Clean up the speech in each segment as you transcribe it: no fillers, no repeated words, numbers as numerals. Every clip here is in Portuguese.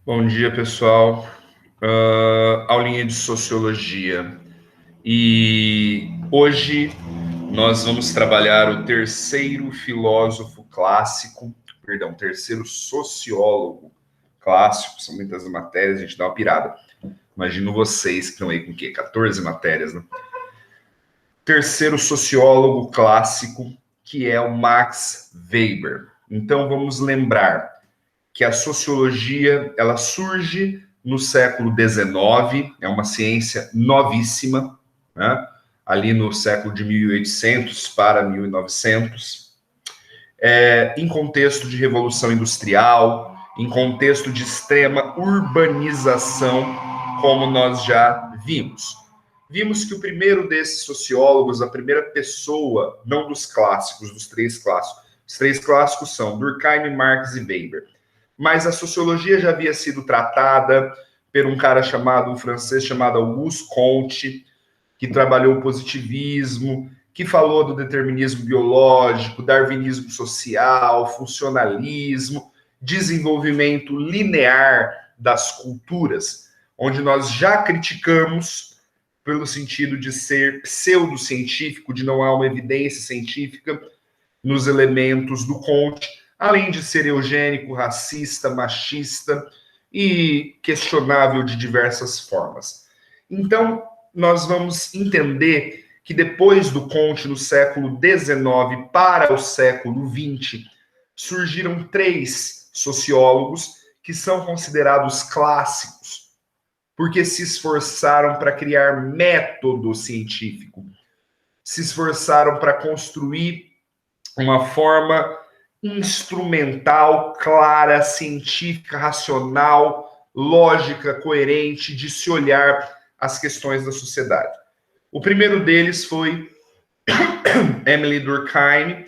Bom dia, pessoal. Aulinha de Sociologia. E hoje nós vamos trabalhar o terceiro filósofo clássico, terceiro sociólogo clássico. São muitas matérias, a gente dá uma pirada. Imagino vocês que estão aí com o quê? 14 matérias, né? Terceiro sociólogo clássico, que é o Max Weber. Então vamos lembrar que a sociologia ela surge no século XIX, é uma ciência novíssima, né? Ali no século de 1800 para 1900, em contexto de revolução industrial, em contexto de extrema urbanização, como nós já vimos. Vimos que o primeiro desses sociólogos, a primeira pessoa, não dos clássicos, dos três clássicos, os três clássicos são Durkheim, Marx e Weber. Mas a sociologia já havia sido tratada por um francês chamado Auguste Comte, que trabalhou o positivismo, que falou do determinismo biológico, darwinismo social, funcionalismo, desenvolvimento linear das culturas, onde nós já criticamos pelo sentido de ser pseudocientífico, de não há uma evidência científica nos elementos do Comte, além de ser eugênico, racista, machista e questionável de diversas formas. Então, nós vamos entender que depois do Comte, no século XIX para o século XX, surgiram três sociólogos que são considerados clássicos, porque se esforçaram para criar método científico, se esforçaram para construir uma forma instrumental, clara, científica, racional, lógica, coerente de se olhar as questões da sociedade. O primeiro deles foi Emile Durkheim,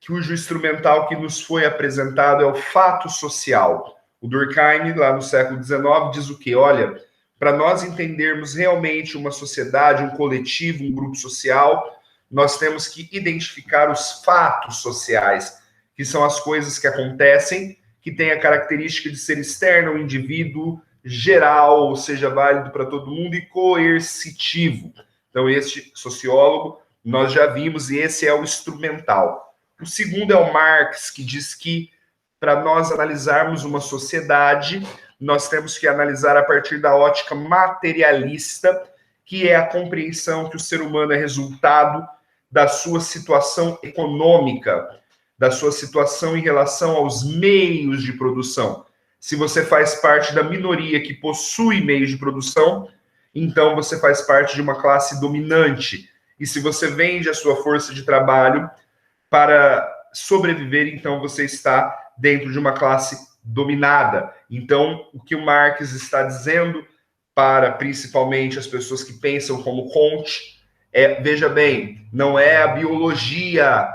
cujo instrumental que nos foi apresentado é o fato social. O Durkheim, lá no século XIX, diz o quê? Olha, para nós entendermos realmente uma sociedade, um coletivo, um grupo social, nós temos que identificar os fatos sociais, que são as coisas que acontecem, que têm a característica de ser externo ao indivíduo, geral, ou seja, válido para todo mundo, e coercitivo. Então, este sociólogo nós já vimos, e esse é o instrumental. O segundo é o Marx, que diz que para nós analisarmos uma sociedade, nós temos que analisar a partir da ótica materialista, que é a compreensão que o ser humano é resultado da sua situação econômica, da sua situação em relação aos meios de produção. Se você faz parte da minoria que possui meios de produção, então você faz parte de uma classe dominante. E se você vende a sua força de trabalho para sobreviver, então você está dentro de uma classe dominada. Então, o que o Marx está dizendo para principalmente as pessoas que pensam como Comte veja bem, não é a biologia,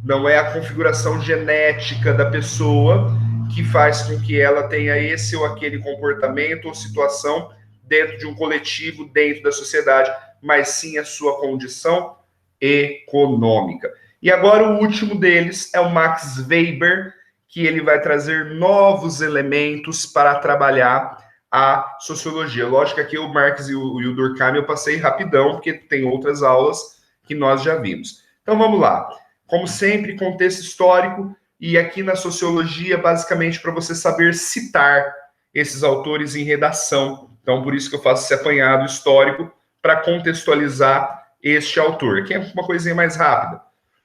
não é a configuração genética da pessoa que faz com que ela tenha esse ou aquele comportamento ou situação dentro de um coletivo, dentro da sociedade, mas sim a sua condição econômica. E agora o último deles é o Max Weber, que ele vai trazer novos elementos para trabalhar a sociologia. Lógico que aqui o Marx e o Durkheim eu passei rapidão, porque tem outras aulas que nós já vimos. Então vamos lá. Como sempre, contexto histórico, e aqui na sociologia, basicamente, para você saber citar esses autores em redação. Então, por isso que eu faço esse apanhado histórico, para contextualizar este autor. Aqui é uma coisinha mais rápida.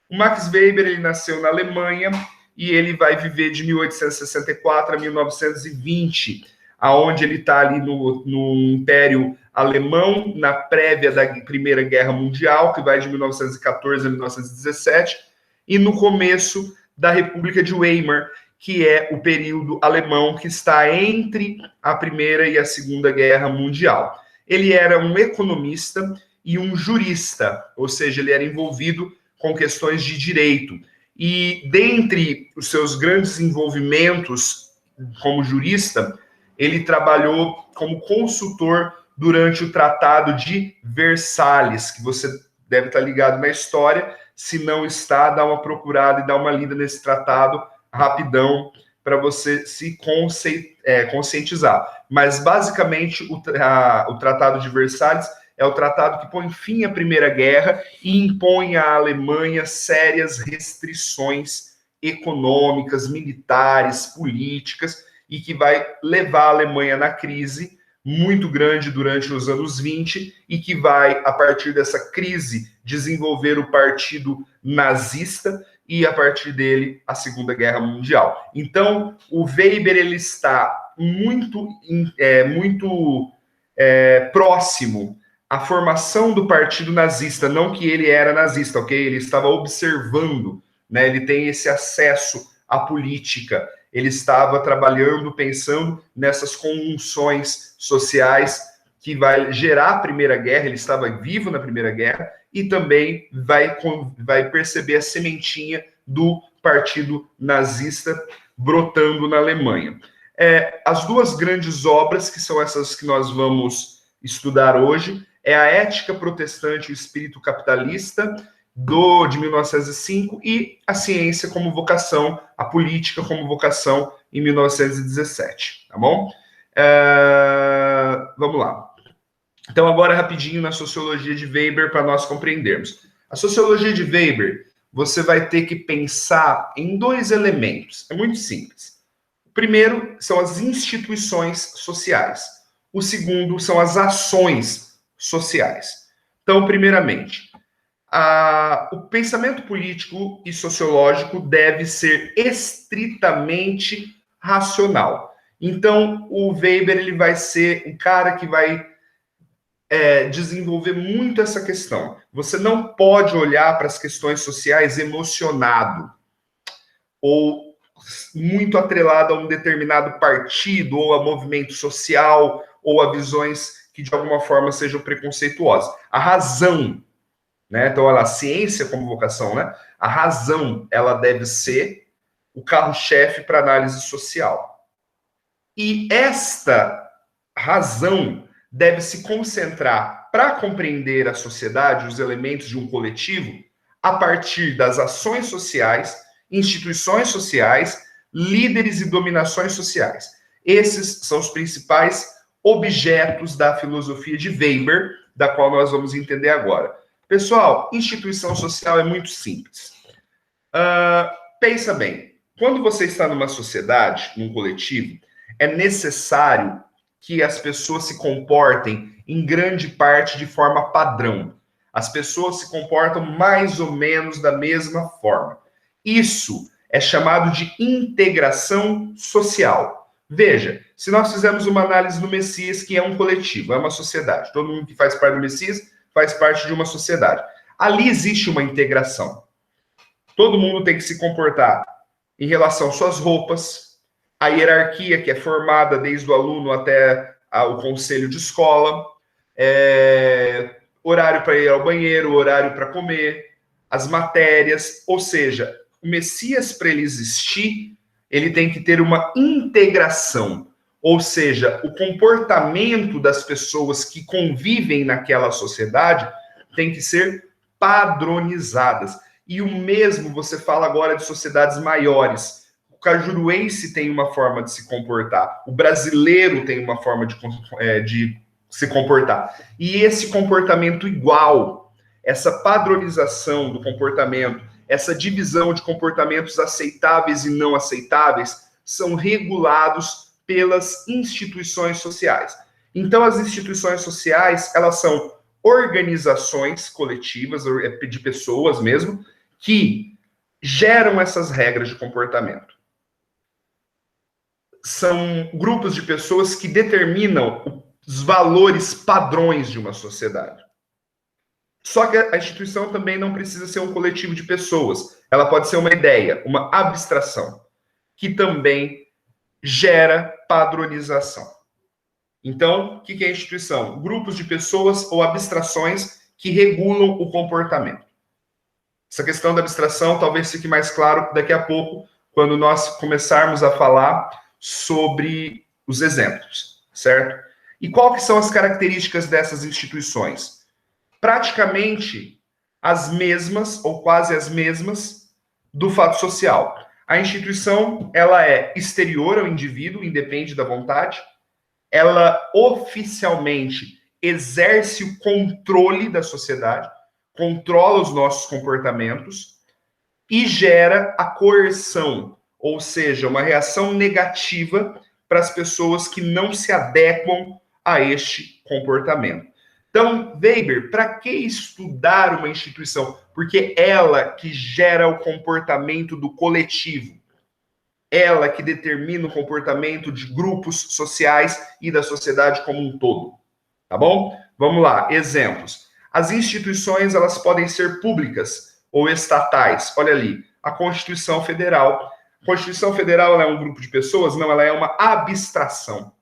O Max Weber, ele nasceu na Alemanha, e ele vai viver de 1864 a 1920, aonde ele está ali no Império Alemão, na prévia da Primeira Guerra Mundial, que vai de 1914 a 1917, e no começo da República de Weimar, que é o período alemão que está entre a Primeira e a Segunda Guerra Mundial. Ele era um economista e um jurista, ou seja, ele era envolvido com questões de direito. E dentre os seus grandes envolvimentos como jurista, ele trabalhou como consultor durante o Tratado de Versalhes, que você deve estar ligado na história. Se não está, dá uma procurada e dá uma lida nesse tratado rapidão, para você se conscientizar. Mas, basicamente, o Tratado de Versalhes é o tratado que põe fim à Primeira Guerra e impõe à Alemanha sérias restrições econômicas, militares, políticas, e que vai levar a Alemanha na crise muito grande durante os anos 20 e que vai, a partir dessa crise, desenvolver o Partido Nazista e, a partir dele, a Segunda Guerra Mundial. Então, o Weber ele está muito próximo à formação do Partido Nazista, não que ele era nazista, ok? Ele estava observando, né? Ele tem esse acesso à política, ele estava trabalhando, pensando nessas convulsões sociais que vai gerar a Primeira Guerra, ele estava vivo na Primeira Guerra, e também vai perceber a sementinha do Partido Nazista brotando na Alemanha. As duas grandes obras, que são essas que nós vamos estudar hoje, é a Ética Protestante e o Espírito Capitalista, de 1905, e a Ciência como Vocação, a Política como Vocação, em 1917, tá bom? Vamos lá. Então, agora, rapidinho, na Sociologia de Weber, para nós compreendermos. A Sociologia de Weber, você vai ter que pensar em dois elementos. É muito simples. O primeiro são as instituições sociais. O segundo são as ações sociais. Então, primeiramente, o pensamento político e sociológico deve ser estritamente racional. Então, o Weber ele vai ser um cara que vai desenvolver muito essa questão. Você não pode olhar para as questões sociais emocionado ou muito atrelado a um determinado partido ou a movimento social ou a visões que de alguma forma sejam preconceituosas. A razão, né? Então, a ciência como vocação, né? A razão, ela deve ser o carro-chefe para análise social. E esta razão deve se concentrar para compreender a sociedade, os elementos de um coletivo, a partir das ações sociais, instituições sociais, líderes e dominações sociais. Esses são os principais objetos da filosofia de Weber, da qual nós vamos entender agora. Pessoal, instituição social é muito simples. Pensa bem, quando você está numa sociedade, num coletivo, é necessário que as pessoas se comportem, em grande parte, de forma padrão. As pessoas se comportam mais ou menos da mesma forma. Isso é chamado de integração social. Veja, se nós fizermos uma análise do Messias, que é um coletivo, é uma sociedade, todo mundo que faz parte do Messias faz parte de uma sociedade. Ali existe uma integração. Todo mundo tem que se comportar em relação às suas roupas, a hierarquia que é formada desde o aluno até o conselho de escola, horário para ir ao banheiro, horário para comer, as matérias, ou seja, o Messias, para ele existir, ele tem que ter uma integração, ou seja, o comportamento das pessoas que convivem naquela sociedade tem que ser padronizadas. E o mesmo você fala agora de sociedades maiores. O cajuruense tem uma forma de se comportar, o brasileiro tem uma forma de se comportar. E esse comportamento igual, essa padronização do comportamento, essa divisão de comportamentos aceitáveis e não aceitáveis, são regulados pelas instituições sociais. Então, as instituições sociais, elas são organizações coletivas, de pessoas mesmo, que geram essas regras de comportamento. São grupos de pessoas que determinam os valores padrões de uma sociedade. Só que a instituição também não precisa ser um coletivo de pessoas. Ela pode ser uma ideia, uma abstração, que também gera padronização. Então, o que é a instituição? Grupos de pessoas ou abstrações que regulam o comportamento. Essa questão da abstração talvez fique mais claro daqui a pouco, quando nós começarmos a falar sobre os exemplos, certo? E qual que são as características dessas instituições? Praticamente as mesmas, ou quase as mesmas, do fato social. A instituição, ela é exterior ao indivíduo, independe da vontade. Ela oficialmente exerce o controle da sociedade, controla os nossos comportamentos e gera a coerção, ou seja, uma reação negativa para as pessoas que não se adequam a este comportamento. Então, Weber, para que estudar uma instituição? Porque ela que gera o comportamento do coletivo, ela que determina o comportamento de grupos sociais e da sociedade como um todo. Tá bom? Vamos lá, exemplos. As instituições, elas podem ser públicas ou estatais. Olha ali, a Constituição Federal. A Constituição Federal, ela é um grupo de pessoas? Não, ela é uma abstração.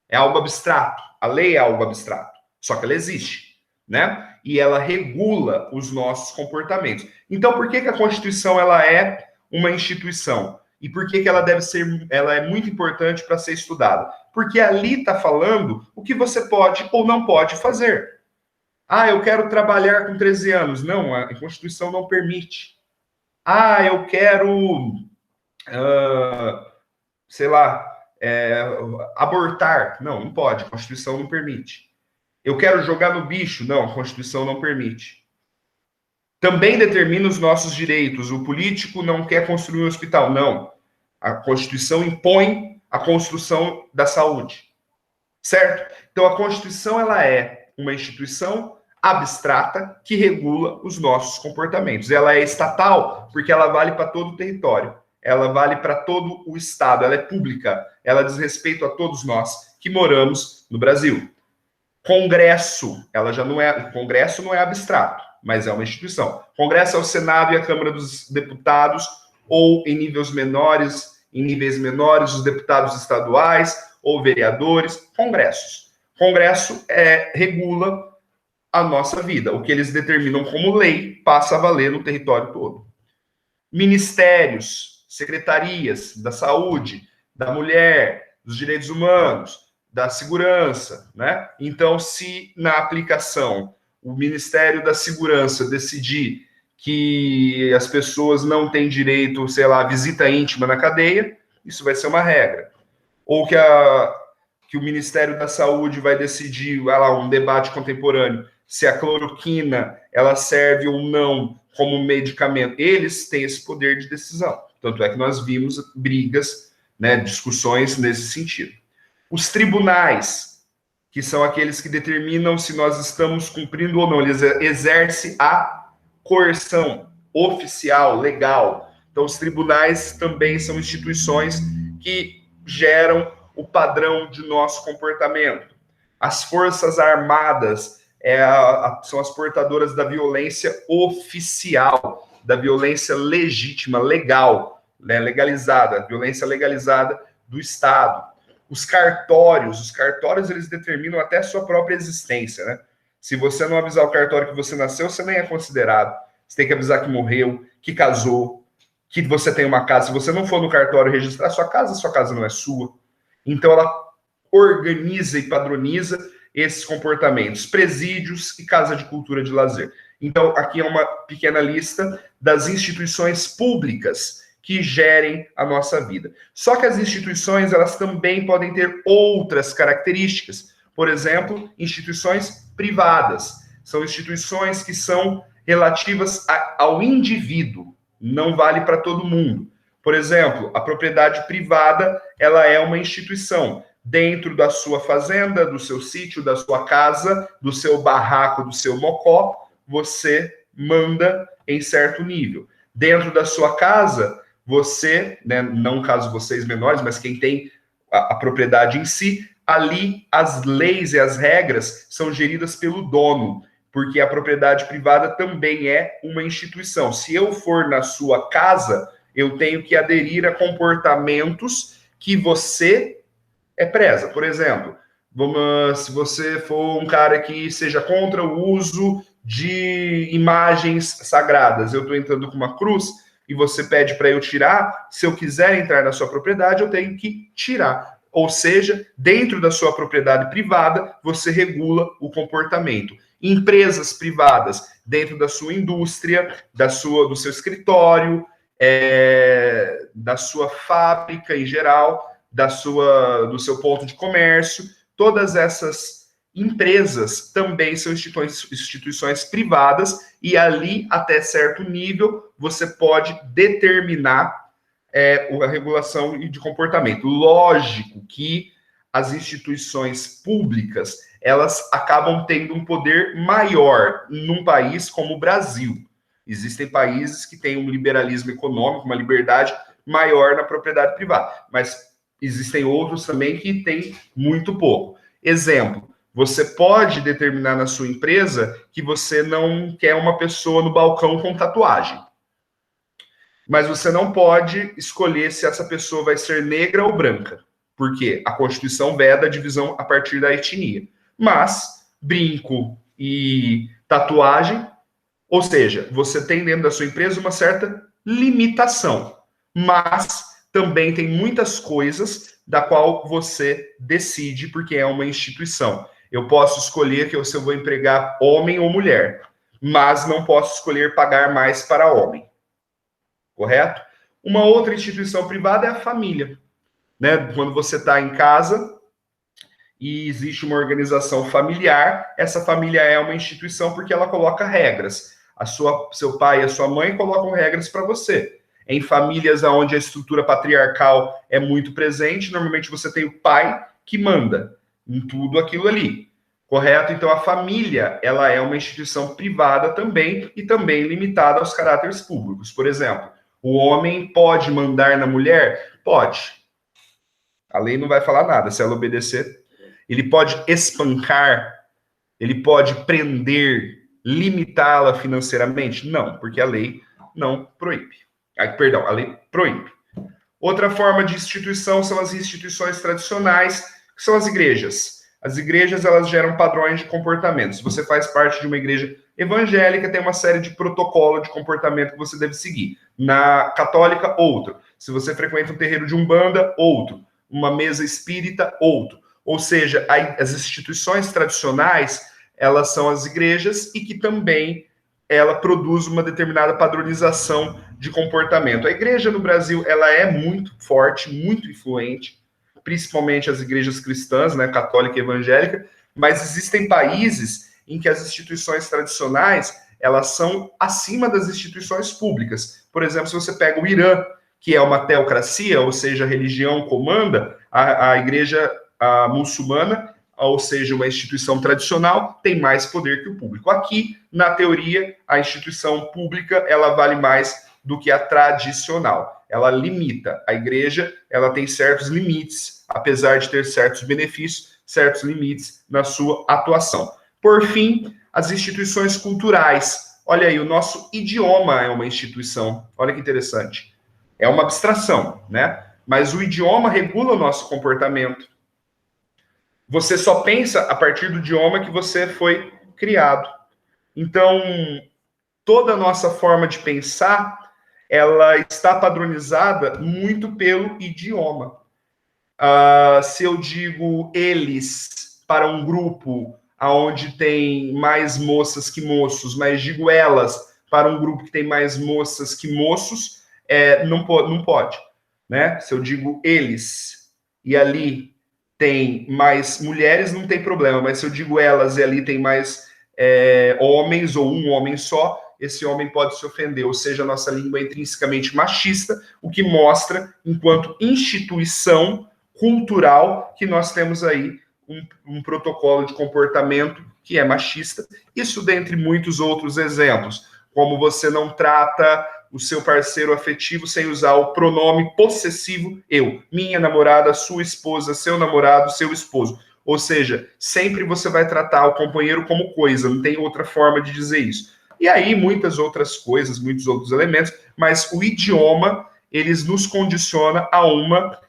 É algo abstrato. A lei é algo abstrato. Só que ela existe, né? E ela regula os nossos comportamentos. Então, por que a Constituição ela é uma instituição? E por que ela deve ser, ela é muito importante para ser estudada? Porque ali está falando o que você pode ou não pode fazer. Ah, eu quero trabalhar com 13 anos. Não, a Constituição não permite. Ah, eu quero, sei lá, abortar. Não, não pode. A Constituição não permite. Eu quero jogar no bicho. Não, a Constituição não permite. Também determina os nossos direitos. O político não quer construir um hospital. Não. A Constituição impõe a construção da saúde. Certo? Então, a Constituição ela é uma instituição abstrata que regula os nossos comportamentos. Ela é estatal porque ela vale para todo o território. Ela vale para todo o Estado. Ela é pública. Ela diz respeito a todos nós que moramos no Brasil. Congresso, ela já não é, o Congresso não é abstrato, mas é uma instituição. Congresso é o Senado e a Câmara dos Deputados, ou em níveis menores, os deputados estaduais ou vereadores, congressos. Congresso regula a nossa vida. O que eles determinam como lei passa a valer no território todo. Ministérios, secretarias da saúde, da mulher, dos direitos humanos, da segurança, né? Então, se na aplicação o Ministério da Segurança decidir que as pessoas não têm direito, sei lá, à visita íntima na cadeia, isso vai ser uma regra. Ou que o Ministério da Saúde vai decidir, um debate contemporâneo, se a cloroquina ela serve ou não como medicamento. Eles têm esse poder de decisão. Tanto é que nós vimos brigas, né, discussões nesse sentido. Os tribunais, que são aqueles que determinam se nós estamos cumprindo ou não, eles exercem a coerção oficial, legal. Então, os tribunais também são instituições que geram o padrão de nosso comportamento. As Forças Armadas são as portadoras da violência oficial, da violência legítima, legal, né, legalizada, violência legalizada do Estado. Os cartórios eles determinam até a sua própria existência, né? Se você não avisar o cartório que você nasceu, você nem é considerado. Você tem que avisar que morreu, que casou, que você tem uma casa. Se você não for no cartório registrar sua casa não é sua. Então, ela organiza e padroniza esses comportamentos. Presídios e casa de cultura de lazer. Então, aqui é uma pequena lista das instituições públicas que gerem a nossa vida. Só que as instituições, elas também podem ter outras características. Por exemplo, instituições privadas. São instituições que são relativas ao indivíduo. Não vale para todo mundo. Por exemplo, a propriedade privada, ela é uma instituição. Dentro da sua fazenda, do seu sítio, da sua casa, do seu barraco, do seu mocó, você manda em certo nível. Dentro da sua casa, você, né, não caso vocês menores, mas quem tem a propriedade em si, ali as leis e as regras são geridas pelo dono, porque a propriedade privada também é uma instituição. Se eu for na sua casa, eu tenho que aderir a comportamentos que você preza. Por exemplo, se você for um cara que seja contra o uso de imagens sagradas, eu estou entrando com uma cruz e você pede para eu tirar, se eu quiser entrar na sua propriedade, eu tenho que tirar. Ou seja, dentro da sua propriedade privada, você regula o comportamento. Empresas privadas, dentro da sua indústria, do seu escritório, da sua fábrica em geral, do seu ponto de comércio. Todas essas empresas também são instituições privadas, e ali, até certo nível, você pode determinar a regulação de comportamento. Lógico que as instituições públicas, elas acabam tendo um poder maior num país como o Brasil. Existem países que têm um liberalismo econômico, uma liberdade maior na propriedade privada, mas existem outros também que têm muito pouco. Exemplo, você pode determinar na sua empresa que você não quer uma pessoa no balcão com tatuagem, mas você não pode escolher se essa pessoa vai ser negra ou branca, porque a Constituição veda a divisão a partir da etnia. Mas brinco e tatuagem, ou seja, você tem dentro da sua empresa uma certa limitação, mas também tem muitas coisas da qual você decide, porque é uma instituição. Eu posso escolher se eu vou empregar homem ou mulher, mas não posso escolher pagar mais para homem. Correto? Uma outra instituição privada é a família, né? Quando você está em casa e existe uma organização familiar, essa família é uma instituição porque ela coloca regras. Seu pai e a sua mãe colocam regras para você. Em famílias onde a estrutura patriarcal é muito presente, normalmente você tem o pai que manda em tudo aquilo ali. Correto? Então, a família, ela é uma instituição privada também, e também limitada aos caráteres públicos. Por exemplo, o homem pode mandar na mulher? Pode. A lei não vai falar nada se ela obedecer. Ele pode espancar, ele pode prender, limitá-la financeiramente? Não, porque a lei não proíbe. A lei proíbe. Outra forma de instituição são as instituições tradicionais, que são as igrejas. As igrejas, elas geram padrões de comportamento. Se você faz parte de uma igreja evangélica, tem uma série de protocolos de comportamento que você deve seguir. Na católica, outro. Se você frequenta um terreiro de umbanda, outro. Uma mesa espírita, outro. Ou seja, as instituições tradicionais, elas são as igrejas, e que também ela produz uma determinada padronização de comportamento. A igreja no Brasil, ela é muito forte, muito influente, principalmente as igrejas cristãs, né, católica e evangélica, mas existem países em que as instituições tradicionais, elas são acima das instituições públicas. Por exemplo, se você pega o Irã, que é uma teocracia, ou seja, a religião comanda, a igreja muçulmana, ou seja, uma instituição tradicional, tem mais poder que o público. Aqui, na teoria, a instituição pública, ela vale mais do que a tradicional. Ela limita. A igreja, ela tem certos limites, apesar de ter certos benefícios, certos limites na sua atuação. Por fim, as instituições culturais. Olha aí, o nosso idioma é uma instituição. Olha que interessante. É uma abstração, né? Mas o idioma regula o nosso comportamento. Você só pensa a partir do idioma que você foi criado. Então, toda a nossa forma de pensar, ela está padronizada muito pelo idioma. Se eu digo eles para um grupo onde tem mais moças que moços, mas digo elas para um grupo que tem mais moças que moços, não pode, né? Se eu digo eles e ali tem mais mulheres, não tem problema, mas se eu digo elas e ali tem mais homens ou um homem só, esse homem pode se ofender, ou seja, a nossa língua é intrinsecamente machista, o que mostra, enquanto instituição cultural, que nós temos aí um protocolo de comportamento que é machista, isso dentre muitos outros exemplos, como você não trata o seu parceiro afetivo sem usar o pronome possessivo eu, minha namorada, sua esposa, seu namorado, seu esposo. Ou seja, sempre você vai tratar o companheiro como coisa, não tem outra forma de dizer isso. E aí muitas outras coisas, muitos outros elementos, mas o idioma, eles nos condiciona a uma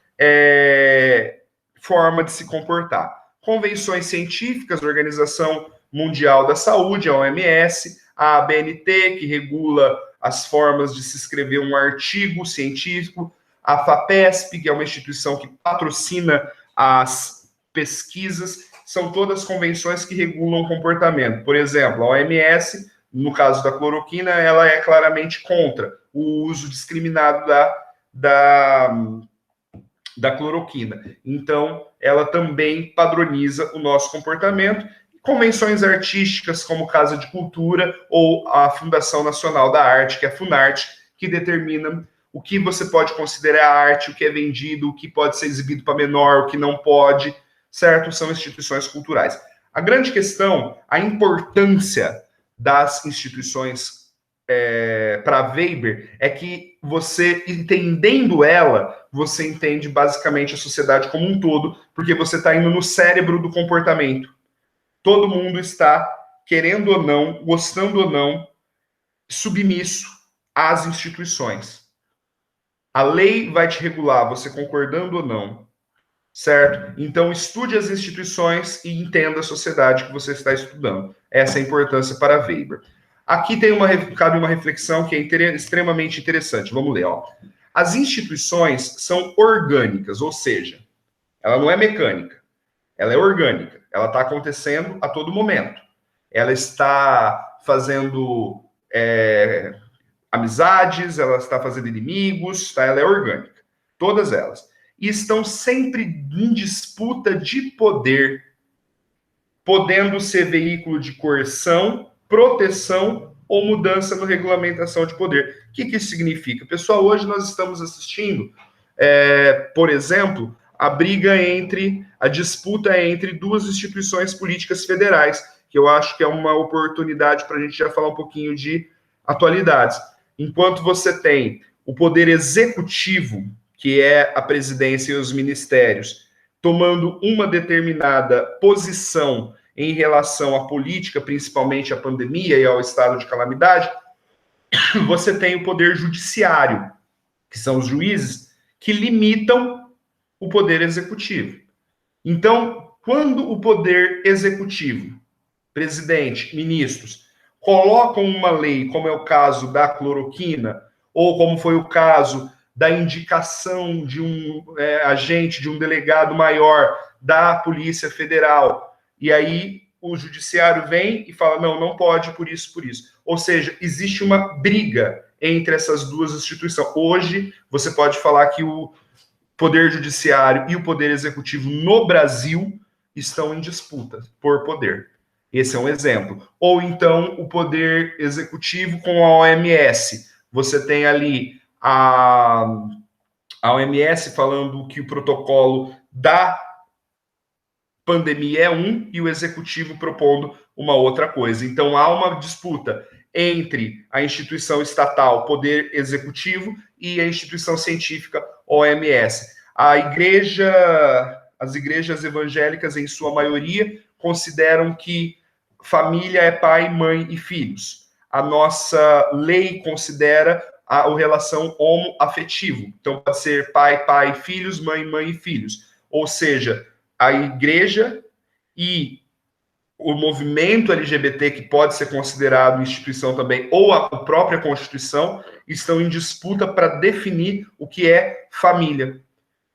forma de se comportar. Convenções científicas, a Organização Mundial da Saúde, a OMS, a ABNT, que regula as formas de se escrever um artigo científico, a FAPESP, que é uma instituição que patrocina as pesquisas, são todas convenções que regulam o comportamento. Por exemplo, a OMS no caso da cloroquina, ela é claramente contra o uso discriminado da cloroquina. Então, ela também padroniza o nosso comportamento. Convenções artísticas, como Casa de Cultura ou a Fundação Nacional da Arte, que é a Funarte, que determina o que você pode considerar arte, o que é vendido, o que pode ser exibido para menor, o que não pode, certo? São instituições culturais. A grande questão, a importância das instituições para Weber é que você, entendendo ela, você entende basicamente a sociedade como um todo, porque você está indo no cérebro do comportamento. Todo mundo está, querendo ou não, gostando ou não, submisso às instituições. A lei vai te regular, você concordando ou não, certo? Então, estude as instituições e entenda a sociedade que você está estudando. Essa é a importância para Weber. Aqui cabe uma reflexão que é extremamente interessante. Vamos ler, ó. As instituições são orgânicas, ou seja, ela não é mecânica, ela é orgânica. Ela está acontecendo a todo momento. Ela está fazendo amizades, ela está fazendo inimigos, tá? Ela é orgânica. Todas elas. E estão sempre em disputa de poder, podendo ser veículo de coerção, proteção ou mudança na regulamentação de poder. O que isso significa? Pessoal, hoje nós estamos assistindo, por exemplo, a disputa entre duas instituições políticas federais, que eu acho que é uma oportunidade para a gente já falar um pouquinho de atualidades. Enquanto você tem o poder executivo, que é a presidência e os ministérios, tomando uma determinada posição em relação à política, principalmente à pandemia e ao estado de calamidade, você tem o poder judiciário, que são os juízes, que limitam o poder executivo. Então, quando o poder executivo, presidente, ministros, colocam uma lei, como é o caso da cloroquina, ou como foi o caso da indicação de um agente, de um delegado maior da Polícia Federal, e aí o judiciário vem e fala, não pode por isso, por isso. Ou seja, existe uma briga entre essas duas instituições. Hoje, você pode falar que o Poder Judiciário e o Poder Executivo no Brasil estão em disputa por poder. Esse é um exemplo. Ou então o Poder Executivo com a OMS. Você tem ali a OMS falando que o protocolo da pandemia é um e o Executivo propondo uma outra coisa. Então há uma disputa entre a instituição estatal, Poder Executivo, e a instituição científica, OMS. As igrejas evangélicas, em sua maioria, consideram que família é pai, mãe e filhos. A nossa lei considera a relação homoafetivo. Então, pode ser pai, pai, filhos, mãe, mãe e filhos. Ou seja, a igreja e o movimento LGBT, que pode ser considerado instituição também, ou a própria Constituição, estão em disputa para definir o que é família.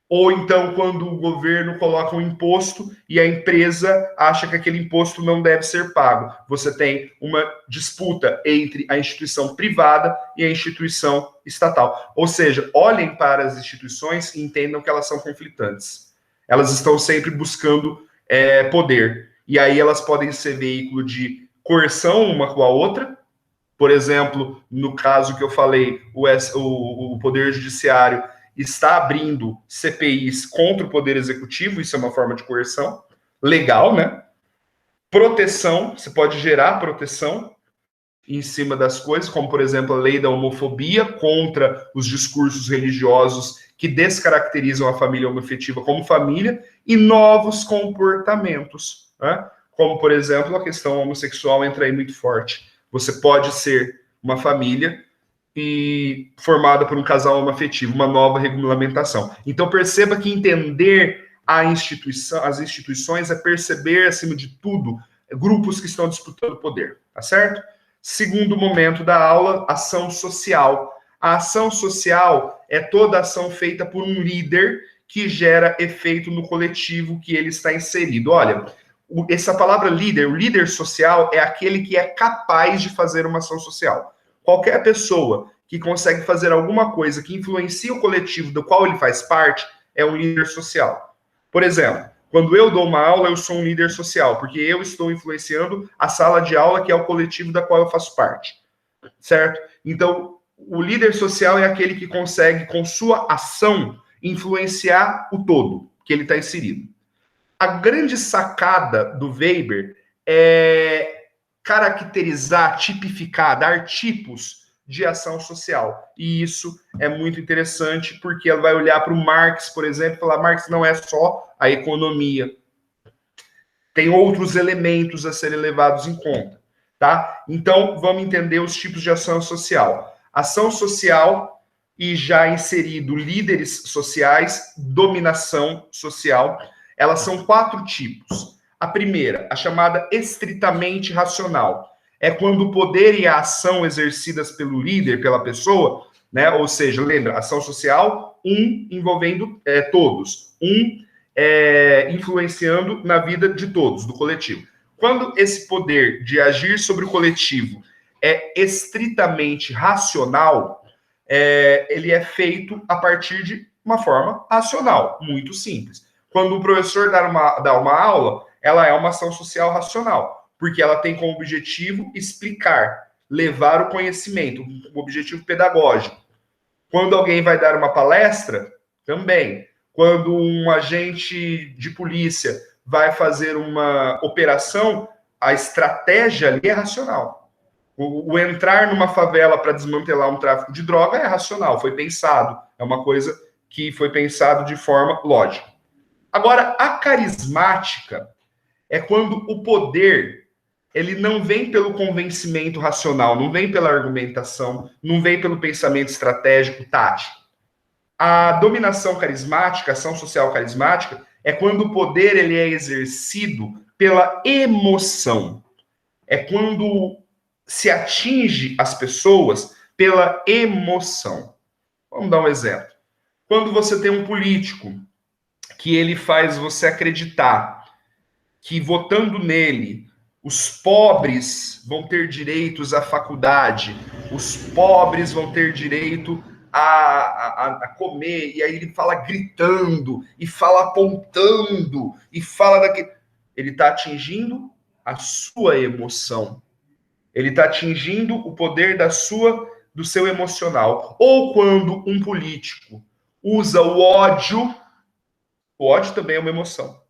Ou então, quando o governo coloca um imposto e a empresa acha que aquele imposto não deve ser pago. Você tem uma disputa entre a instituição privada e a instituição estatal. Ou seja, olhem para as instituições e entendam que elas são conflitantes. Elas estão sempre buscando poder. E aí elas podem ser veículo de coerção uma com a outra. Por exemplo, no caso que eu falei, o Poder Judiciário está abrindo CPIs contra o Poder Executivo, isso é uma forma de coerção legal, né? Proteção, você pode gerar proteção em cima das coisas, como, por exemplo, a lei da homofobia contra os discursos religiosos que descaracterizam a família homoafetiva como família, e novos comportamentos, né? Como, por exemplo, a questão homossexual entra aí muito forte. Você pode ser uma família e formada por um casal homoafetivo, uma nova regulamentação. Então perceba que entender as instituições é perceber, acima de tudo, grupos que estão disputando poder, tá certo? Segundo momento da aula, ação social. A ação social é toda ação feita por um líder que gera efeito no coletivo que ele está inserido. Olha, essa palavra líder, o líder social, é aquele que é capaz de fazer uma ação social. Qualquer pessoa que consegue fazer alguma coisa que influencia o coletivo do qual ele faz parte é um líder social. Por exemplo, quando eu dou uma aula, eu sou um líder social, porque eu estou influenciando a sala de aula, que é o coletivo da qual eu faço parte, certo? Então, o líder social é aquele que consegue, com sua ação, influenciar o todo que ele está inserido. A grande sacada do Weber é caracterizar, tipificar, dar tipos de ação social. E isso é muito interessante, porque ela vai olhar para o Marx, por exemplo, e falar: Marx não é só a economia. Tem outros elementos a serem levados em conta, tá? Então, vamos entender os tipos de ação social. Ação social, e já inserido líderes sociais, dominação social. Elas são 4 tipos. A primeira, a chamada estritamente racional. É quando o poder e a ação exercidas pelo líder, pela pessoa, né? Ou seja, lembra, ação social, envolvendo todos. Influenciando na vida de todos, do coletivo. Quando esse poder de agir sobre o coletivo é estritamente racional, ele é feito a partir de uma forma racional, muito simples. Quando o professor dá uma aula, ela é uma ação social racional, porque ela tem como objetivo explicar, levar o conhecimento, um objetivo pedagógico. Quando alguém vai dar uma palestra, também. Quando um agente de polícia vai fazer uma operação, a estratégia ali é racional. O entrar numa favela para desmantelar um tráfico de droga é racional, foi pensado. É uma coisa que foi pensado de forma lógica. Agora, a carismática é quando o poder ele não vem pelo convencimento racional, não vem pela argumentação, não vem pelo pensamento estratégico, tático. A dominação carismática, a ação social carismática, é quando o poder ele é exercido pela emoção. É quando se atinge as pessoas pela emoção. Vamos dar um exemplo. Quando você tem um político que ele faz você acreditar que votando nele os pobres vão ter direitos à faculdade, os pobres vão ter direito a comer, e aí ele fala gritando, e fala apontando, e fala daquele. Ele está atingindo a sua emoção. Ele está atingindo o poder do seu emocional. Ou quando um político usa o ódio também é uma emoção,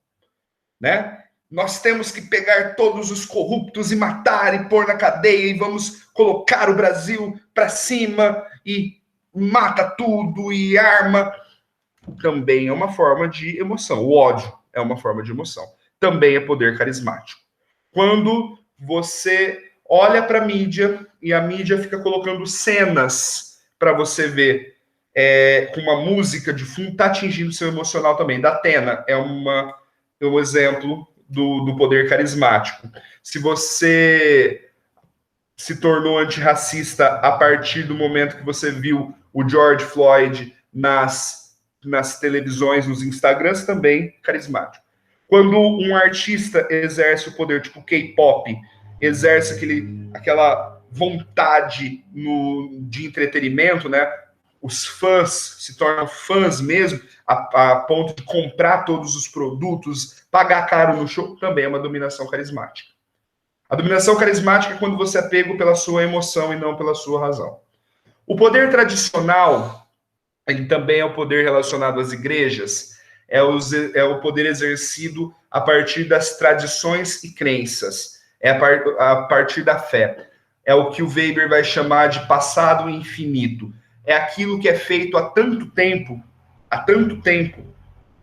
né? Nós temos que pegar todos os corruptos e matar e pôr na cadeia e vamos colocar o Brasil para cima e mata tudo e arma. Também é uma forma de emoção. O ódio é uma forma de emoção. Também é poder carismático. Quando você olha para a mídia e a mídia fica colocando cenas para você ver com uma música de fundo, está atingindo seu emocional também. Da Atena é um exemplo do poder carismático. Se você se tornou antirracista a partir do momento que você viu o George Floyd nas televisões, nos Instagrams, também carismático. Quando um artista exerce o poder, tipo K-pop, exerce aquela vontade de entretenimento, né? Os fãs se tornam fãs mesmo, a ponto de comprar todos os produtos, pagar caro no show, também é uma dominação carismática. A dominação carismática é quando você é pego pela sua emoção e não pela sua razão. O poder tradicional, ele também é o poder relacionado às igrejas, é o poder exercido a partir das tradições e crenças, é a partir da fé. É o que o Weber vai chamar de passado infinito. É aquilo que é feito há tanto tempo,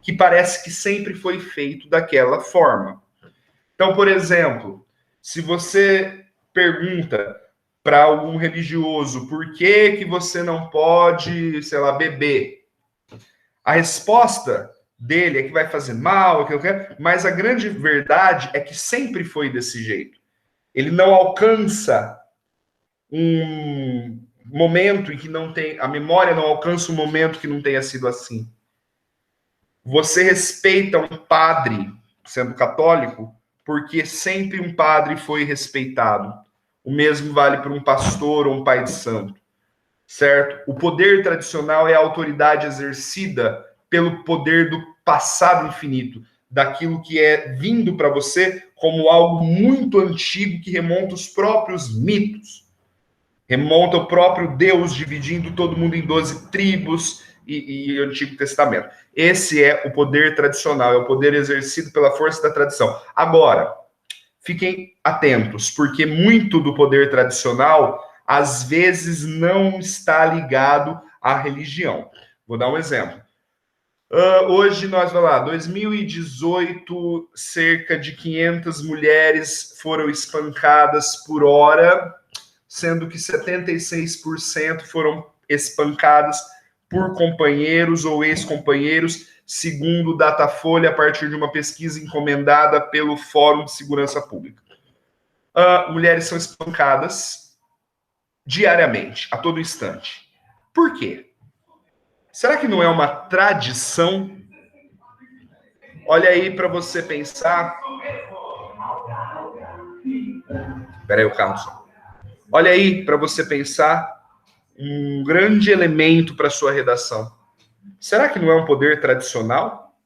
que parece que sempre foi feito daquela forma. Então, por exemplo, se você pergunta para algum religioso por que você não pode, sei lá, beber, a resposta dele é que vai fazer mal, mas a grande verdade é que sempre foi desse jeito. Ele não alcança um momento em que não tem, a memória não alcança um momento que não tenha sido assim. Você respeita um padre, sendo católico, porque sempre um padre foi respeitado. O mesmo vale para um pastor ou um pai de santo, certo? O poder tradicional é a autoridade exercida pelo poder do passado infinito, daquilo que é vindo para você como algo muito antigo que remonta os próprios mitos. Remonta o próprio Deus dividindo todo mundo em 12 tribos e Antigo Testamento. Esse é o poder tradicional, é o poder exercido pela força da tradição. Agora, fiquem atentos, porque muito do poder tradicional, às vezes, não está ligado à religião. Vou dar um exemplo. Hoje nós, vamos lá, 2018, cerca de 500 mulheres foram espancadas por hora, sendo que 76% foram espancadas por companheiros ou ex-companheiros, segundo o Datafolha, a partir de uma pesquisa encomendada pelo Fórum de Segurança Pública. Mulheres são espancadas diariamente, a todo instante. Por quê? Será que não é uma tradição? Olha aí para você pensar. Espera aí, o carro só. Olha aí para você pensar um grande elemento para sua redação. Será que não é um poder tradicional?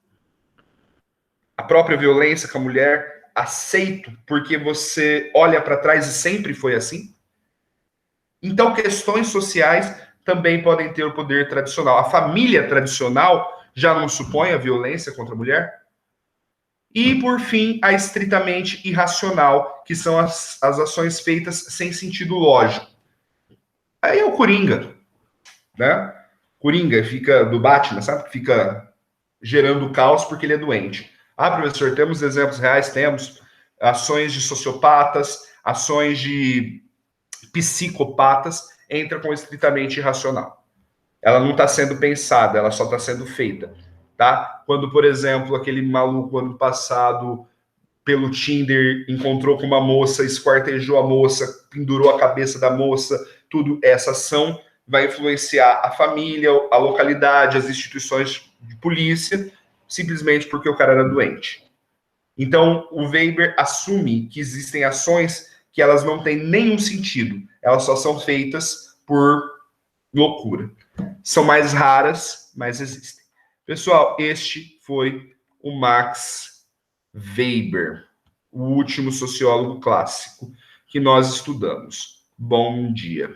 A própria violência com a mulher aceito porque você olha para trás e sempre foi assim? Então, questões sociais também podem ter o poder tradicional. A família tradicional já não supõe a violência contra a mulher? E, por fim, a estritamente irracional, que são as ações feitas sem sentido lógico. Aí é o Coringa, né? Coringa fica do Batman, sabe? Fica gerando caos porque ele é doente. Professor, temos exemplos reais? Temos ações de sociopatas, ações de psicopatas, entra com estritamente irracional. Ela não está sendo pensada, ela só está sendo feita, tá? Quando, por exemplo, aquele maluco ano passado, pelo Tinder, encontrou com uma moça, esquartejou a moça, pendurou a cabeça da moça, tudo, essa ação vai influenciar a família, a localidade, as instituições de polícia, simplesmente porque o cara era doente. Então, o Weber assume que existem ações que elas não têm nenhum sentido, elas só são feitas por loucura. São mais raras, mas existem. Pessoal, este foi o Max Weber, o último sociólogo clássico que nós estudamos. Bom dia.